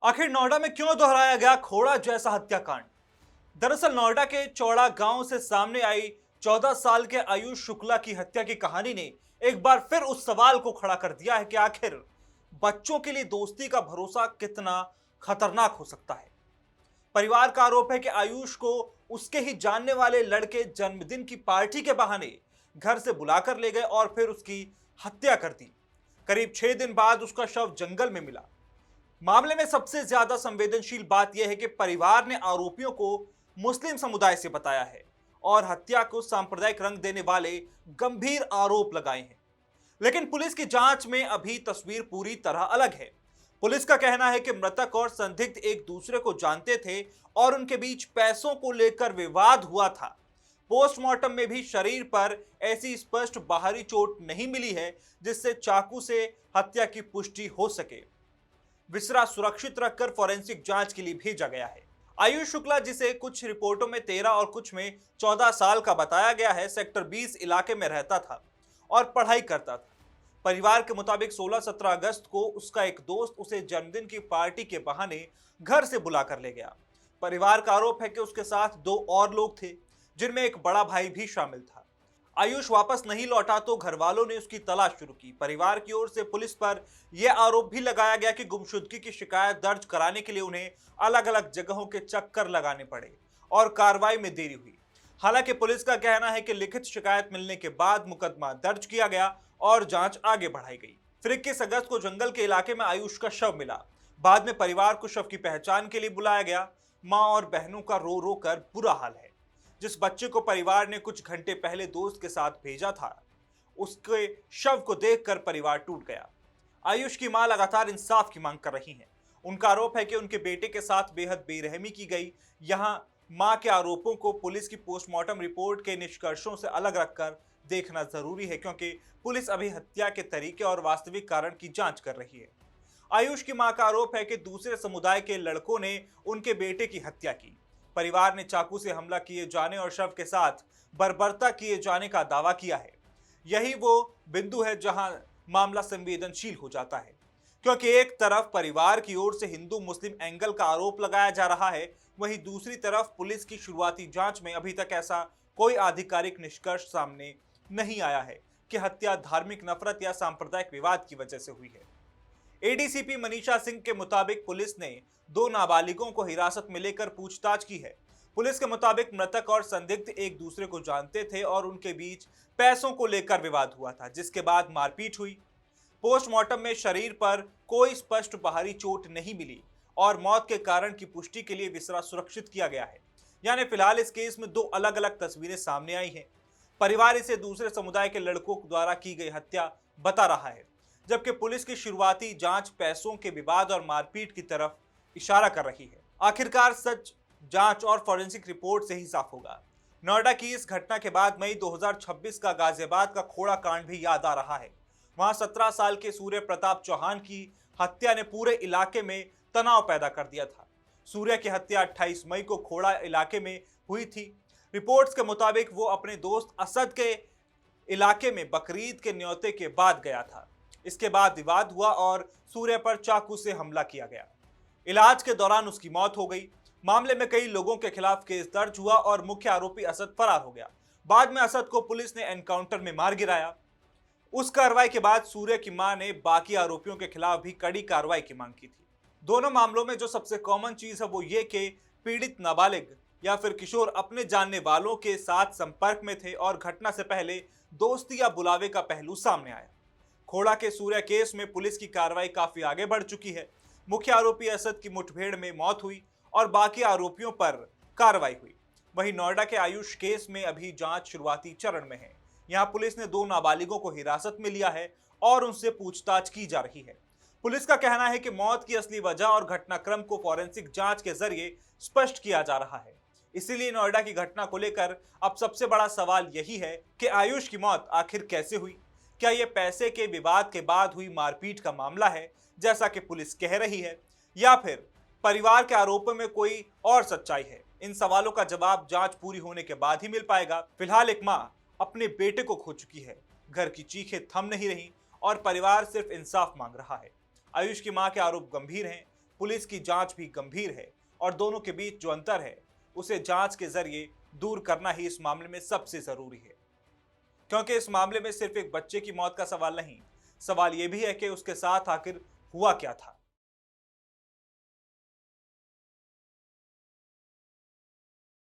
आखिर नोएडा में क्यों दोहराया गया खोड़ा जैसा हत्याकांड। दरअसल नोएडा के चौड़ा गांव से सामने आई 14 साल के आयुष शुक्ला की हत्या की कहानी ने एक बार फिर उस सवाल को खड़ा कर दिया है कि आखिर बच्चों के लिए दोस्ती का भरोसा कितना खतरनाक हो सकता है। परिवार का आरोप है कि आयुष को उसके ही जानने वाले लड़के जन्मदिन की पार्टी के बहाने घर से बुलाकर ले गए और फिर उसकी हत्या कर दी। करीब 6 दिन बाद उसका शव जंगल में मिला। मामले में सबसे ज्यादा संवेदनशील बात यह है कि परिवार ने आरोपियों को मुस्लिम समुदाय से बताया है और हत्या को सांप्रदायिक रंग देने वाले गंभीर आरोप लगाए हैं। लेकिन पुलिस की जांच में अभी तस्वीर पूरी तरह अलग है। पुलिस का कहना है कि मृतक और संदिग्ध एक दूसरे को जानते थे और उनके बीच पैसों को लेकर विवाद हुआ था। पोस्टमार्टम में भी शरीर पर ऐसी स्पष्ट बाहरी चोट नहीं मिली है जिससे चाकू से हत्या की पुष्टि हो सके। विसरा सुरक्षित रखकर फॉरेंसिक जांच के लिए भेजा गया है। आयुष शुक्ला, जिसे कुछ रिपोर्टों में 13 और कुछ में 14 साल का बताया गया है, सेक्टर 20 इलाके में रहता था और पढ़ाई करता था। परिवार के मुताबिक 16-17 अगस्त को उसका एक दोस्त उसे जन्मदिन की पार्टी के बहाने घर से बुलाकर ले गया। परिवार का आरोप है कि उसके साथ 2 और लोग थे, जिनमें एक बड़ा भाई भी शामिल था। आयुष वापस नहीं लौटा तो घर वालों ने उसकी तलाश शुरू की। परिवार की ओर से पुलिस पर यह आरोप भी लगाया गया कि गुमशुदगी की शिकायत दर्ज कराने के लिए उन्हें अलग अलग जगहों के चक्कर लगाने पड़े और कार्रवाई में देरी हुई। हालांकि पुलिस का कहना है कि लिखित शिकायत मिलने के बाद मुकदमा दर्ज किया गया और जांच आगे बढ़ाई गई। फिर 21 अगस्त को जंगल के इलाके में आयुष का शव मिला। बाद में परिवार को शव की पहचान के लिए बुलाया गया। मां और बहनों का रो रो कर बुरा हाल है। जिस बच्चे को परिवार ने कुछ घंटे पहले दोस्त के साथ भेजा था, उसके शव को देखकर परिवार टूट गया। आयुष की मां लगातार इंसाफ की मांग कर रही हैं। उनका आरोप है कि उनके बेटे के साथ बेहद बेरहमी की गई। यहां मां के आरोपों को पुलिस की पोस्टमार्टम रिपोर्ट के निष्कर्षों से अलग रखकर देखना जरूरी है, क्योंकि पुलिस अभी हत्या के तरीके और वास्तविक कारण की जांच कर रही है। आयुष की मां का आरोप है कि दूसरे समुदाय के लड़कों ने उनके बेटे की हत्या की। परिवार ने चाकू से हमला किए जाने और शव के साथ बर्बरता किए जाने का दावा किया है। यही वो बिंदु है जहां मामला संवेदनशील हो जाता है, क्योंकि एक तरफ परिवार की ओर से हिंदू मुस्लिम एंगल का आरोप लगाया जा रहा है, वहीं दूसरी तरफ पुलिस की शुरुआती जांच में अभी तक ऐसा कोई आधिकारिक निष्कर्ष सामने नहीं आया है कि हत्या धार्मिक नफरत या सांप्रदायिक विवाद की वजह से हुई है। एडीसीपी मनीषा सिंह के मुताबिक पुलिस ने 2 नाबालिगों को हिरासत में लेकर पूछताछ की है। पुलिस के मुताबिक मृतक और संदिग्ध एक दूसरे को जानते थे और उनके बीच पैसों को लेकर विवाद हुआ था, जिसके बाद मारपीट हुई। पोस्टमार्टम में शरीर पर कोई स्पष्ट बाहरी चोट नहीं मिली और मौत के कारण की पुष्टि के लिए विसरा सुरक्षित किया गया है। यानी फिलहाल इस केस में 2 अलग अलग तस्वीरें सामने आई हैं। परिवार इसे दूसरे समुदाय के लड़कों द्वारा की गई हत्या बता रहा है, जबकि पुलिस की शुरुआती जांच पैसों के विवाद और मारपीट की तरफ इशारा कर रही है। आखिरकार सच जांच और फॉरेंसिक रिपोर्ट से ही साफ होगा। नोएडा की इस घटना के बाद मई 2026 का गाजियाबाद का खोड़ा कांड भी याद आ रहा है। वहां 17 साल के सूर्य प्रताप चौहान की हत्या ने पूरे इलाके में तनाव पैदा कर दिया था। सूर्य की हत्या 28 मई को खोड़ा इलाके में हुई थी। रिपोर्ट्स के मुताबिक वो अपने दोस्त असद के इलाके में बकरीद के न्योते के बाद गया था। इसके बाद विवाद हुआ और सूर्य पर चाकू से हमला किया गया। इलाज के दौरान उसकी मौत हो गई। मामले में कई लोगों के खिलाफ केस दर्ज हुआ और मुख्य आरोपी असद फरार हो गया। बाद में असद को पुलिस ने एनकाउंटर में मार गिराया। उस कार्रवाई के बाद सूर्य की मां ने बाकी आरोपियों के खिलाफ भी कड़ी कार्रवाई की मांग की थी। दोनों मामलों में जो सबसे कॉमन चीज है वो ये कि पीड़ित नाबालिग या फिर किशोर अपने जानने वालों के साथ संपर्क में थे और घटना से पहले दोस्ती या बुलावे का पहलू सामने आया। खोड़ा के सूर्य केस में पुलिस की कार्रवाई काफी आगे बढ़ चुकी है। मुख्य आरोपी असद की मुठभेड़ में मौत हुई और बाकी आरोपियों पर कार्रवाई हुई। वहीं नोएडा के आयुष केस में अभी जांच शुरुआती चरण में है। यहां पुलिस ने 2 नाबालिगों को हिरासत में लिया है और उनसे पूछताछ की जा रही है। पुलिस का कहना है कि मौत की असली वजह और घटनाक्रम को फॉरेंसिक जांच के जरिए स्पष्ट किया जा रहा है। इसीलिए नोएडा की घटना को लेकर अब सबसे बड़ा सवाल यही है कि आयुष की मौत आखिर कैसे हुई। क्या यह पैसे के विवाद के बाद हुई मारपीट का मामला है, जैसा कि पुलिस कह रही है, या फिर परिवार के आरोपों में कोई और सच्चाई है? इन सवालों का जवाब जांच पूरी होने के बाद ही मिल पाएगा। फिलहाल एक मां अपने बेटे को खो चुकी है। घर की चीखें थम नहीं रही और परिवार सिर्फ इंसाफ मांग रहा है। आयुष की मां के आरोप गंभीर हैं। पुलिस की जांच भी गंभीर है और दोनों के बीच जो अंतर है उसे जांच के जरिए दूर करना ही इस मामले में सबसे जरूरी है। क्योंकि इस मामले में सिर्फ एक बच्चे की मौत का सवाल नहीं, सवाल यह भी है कि उसके साथ आखिर हुआ क्या था।